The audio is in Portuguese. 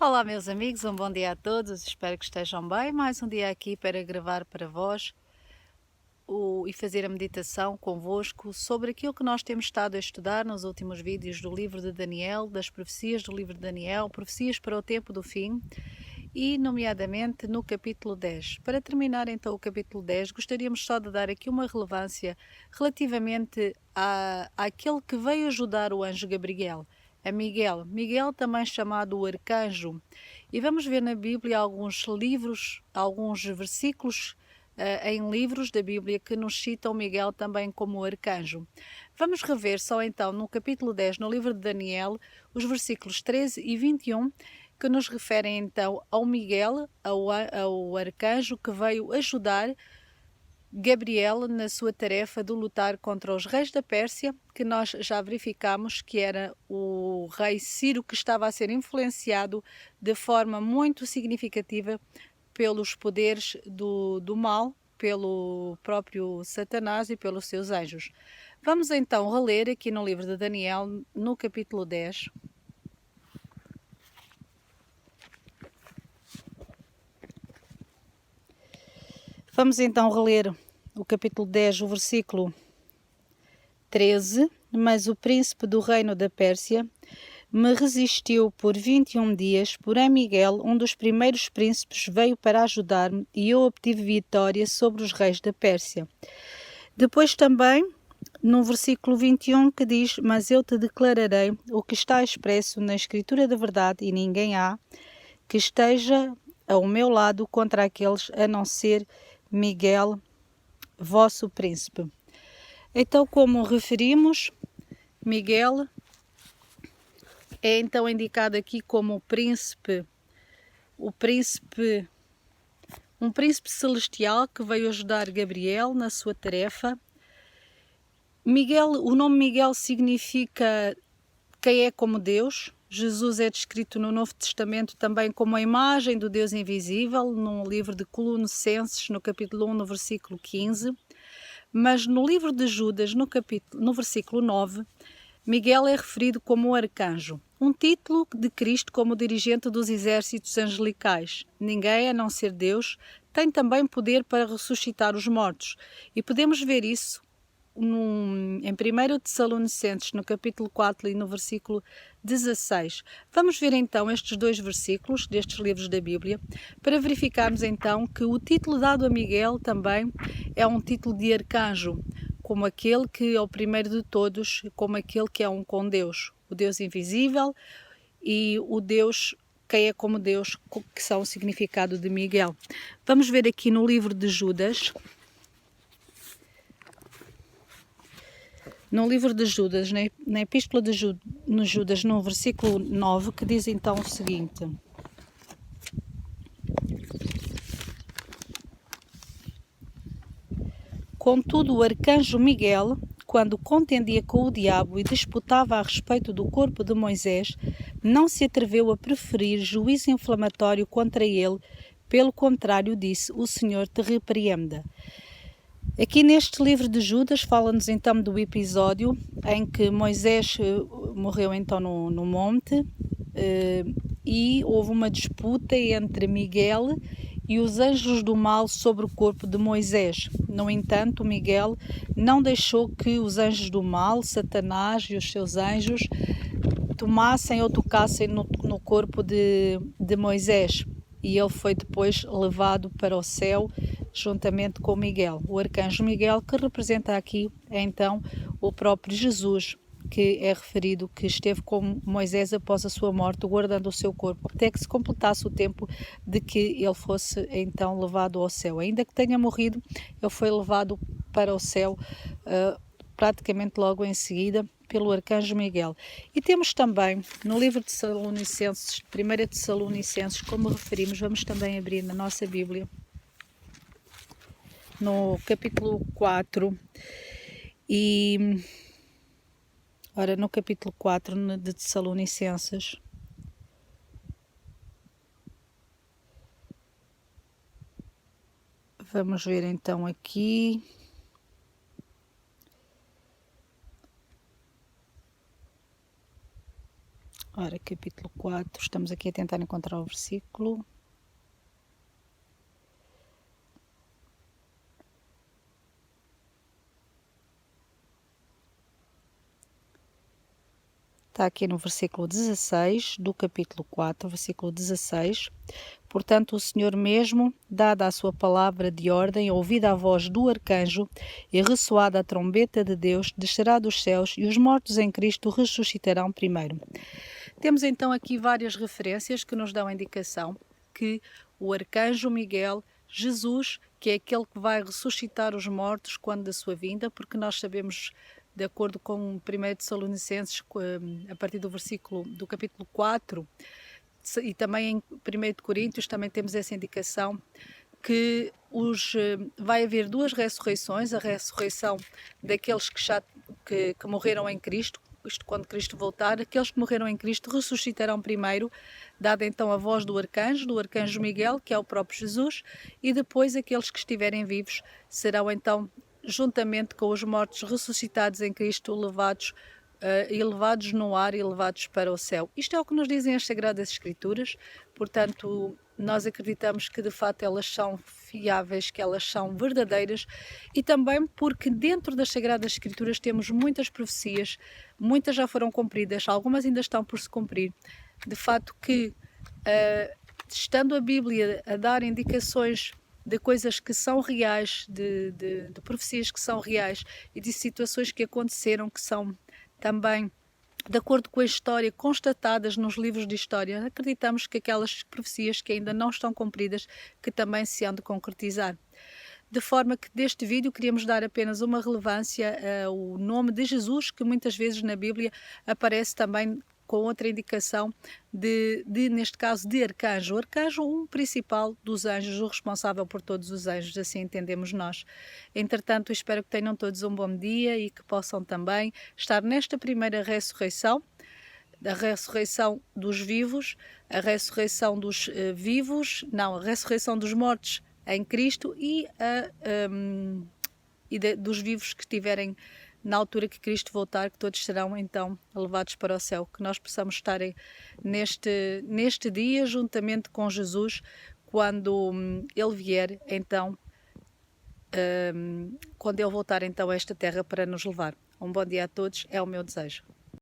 Olá, meus amigos, um bom dia a todos, espero que estejam bem. Mais um dia aqui para gravar para vós e fazer a meditação convosco sobre aquilo que nós temos estado a estudar nos últimos vídeos do livro de Daniel, das profecias do livro de Daniel, profecias para o tempo do fim e, nomeadamente, no capítulo 10. Para terminar então o capítulo 10, gostaríamos só de dar aqui uma relevância relativamente àquele que veio ajudar o anjo Gabriel. A Miguel também chamado o arcanjo, e vamos ver na Bíblia alguns livros, alguns versículos em livros da Bíblia que nos citam Miguel também como arcanjo. Vamos rever só então no capítulo 10, no livro de Daniel, os versículos 13 e 21, que nos referem então ao Miguel, ao arcanjo que veio ajudar Gabriel na sua tarefa de lutar contra os reis da Pérsia, que nós já verificamos que era o rei Ciro, que estava a ser influenciado de forma muito significativa pelos poderes do mal, pelo próprio Satanás e pelos seus anjos. Vamos então reler aqui no livro de Daniel, no capítulo 10. Vamos então reler o capítulo 10, o versículo 13. Mas o príncipe do reino da Pérsia me resistiu por 21 dias, porém Miguel, um dos primeiros príncipes, veio para ajudar-me e eu obtive vitória sobre os reis da Pérsia. Depois também, no versículo 21, que diz: mas eu te declararei o que está expresso na Escritura da verdade, e ninguém há que esteja ao meu lado contra aqueles, a não ser Miguel, vosso príncipe. Então, como referimos, Miguel é então indicado aqui como um príncipe celestial que veio ajudar Gabriel na sua tarefa. O nome Miguel significa quem é como Deus. Jesus é descrito no Novo Testamento também como a imagem do Deus invisível, no livro de Colossenses, no capítulo 1, no versículo 15. Mas no livro de Judas, no versículo 9, Miguel é referido como o arcanjo, um título de Cristo como dirigente dos exércitos angelicais. Ninguém, a não ser Deus, tem também poder para ressuscitar os mortos. E podemos ver isso em 1 Tessalonicenses, no capítulo 4 e no versículo 16. Vamos ver então estes dois versículos destes livros da Bíblia, para verificarmos então que o título dado a Miguel também é um título de arcanjo, como aquele que é o primeiro de todos, como aquele que é um com Deus, o Deus invisível e o Deus quem é como Deus, que são o significado de Miguel. Vamos ver aqui no livro de Judas. No livro de Judas, na epístola de Judas, no versículo 9, que diz então o seguinte: contudo, o arcanjo Miguel, quando contendia com o diabo e disputava a respeito do corpo de Moisés, não se atreveu a preferir juízo inflamatório contra ele. Pelo contrário, disse: o Senhor te repreenda. Aqui neste livro de Judas fala-nos então do episódio em que Moisés morreu então no monte e houve uma disputa entre Miguel e os anjos do mal sobre o corpo de Moisés. No entanto, Miguel não deixou que os anjos do mal, Satanás e os seus anjos, tomassem ou tocassem no corpo de Moisés. E ele foi depois levado para o céu juntamente com Miguel. O arcanjo Miguel, que representa aqui então o próprio Jesus, que é referido que esteve com Moisés após a sua morte, guardando o seu corpo, até que se completasse o tempo de que ele fosse então levado ao céu. Ainda que tenha morrido, ele foi levado para o céu praticamente logo em seguida pelo arcanjo Miguel. E temos também no livro de Tessalonicenses, 1 Tessalonicenses, como referimos, vamos também abrir na nossa Bíblia, no capítulo 4, e ora, no capítulo 4 de Tessalonicenses, vamos ver então aqui. Ora, capítulo 4, estamos aqui a tentar encontrar o versículo. Está aqui no versículo 16 do capítulo 4, versículo 16. Portanto, o Senhor mesmo, dada a sua palavra de ordem, ouvida a voz do arcanjo e ressoada a trombeta de Deus, descerá dos céus e os mortos em Cristo ressuscitarão primeiro. Temos então aqui várias referências que nos dão a indicação que o arcanjo Miguel, Jesus, que é aquele que vai ressuscitar os mortos quando da sua vinda, porque nós sabemos, de acordo com 1 Tessalonicenses, a partir do versículo do capítulo 4, e também em 1 Coríntios também temos essa indicação que vai haver duas ressurreições, a ressurreição daqueles que morreram em Cristo, isto quando Cristo voltar, aqueles que morreram em Cristo ressuscitarão primeiro, dada então a voz do arcanjo Miguel, que é o próprio Jesus, e depois aqueles que estiverem vivos serão então, juntamente com os mortos ressuscitados em Cristo, elevados no ar e levados para o céu. Isto é o que nos dizem as Sagradas Escrituras, portanto, nós acreditamos que de fato elas são fiáveis, que elas são verdadeiras, e também porque dentro das Sagradas Escrituras temos muitas profecias, muitas já foram cumpridas, algumas ainda estão por se cumprir. De fato que, estando a Bíblia a dar indicações de coisas que são reais, de profecias que são reais e de situações que aconteceram que são também de acordo com a história, constatadas nos livros de história, acreditamos que aquelas profecias que ainda não estão cumpridas, que também se hão de concretizar. De forma que deste vídeo queríamos dar apenas uma relevância ao nome de Jesus, que muitas vezes na Bíblia aparece também com outra indicação neste caso, de arcanjo. O arcanjo, um principal dos anjos, o responsável por todos os anjos, assim entendemos nós. Entretanto, espero que tenham todos um bom dia e que possam também estar nesta primeira ressurreição, a ressurreição dos vivos, a ressurreição dos a ressurreição dos mortos em Cristo e dos vivos que estiverem na altura que Cristo voltar, que todos serão então levados para o céu, que nós possamos estar neste dia juntamente com Jesus, quando Ele vier, então, quando Ele voltar então a esta terra para nos levar. Um bom dia a todos, é o meu desejo.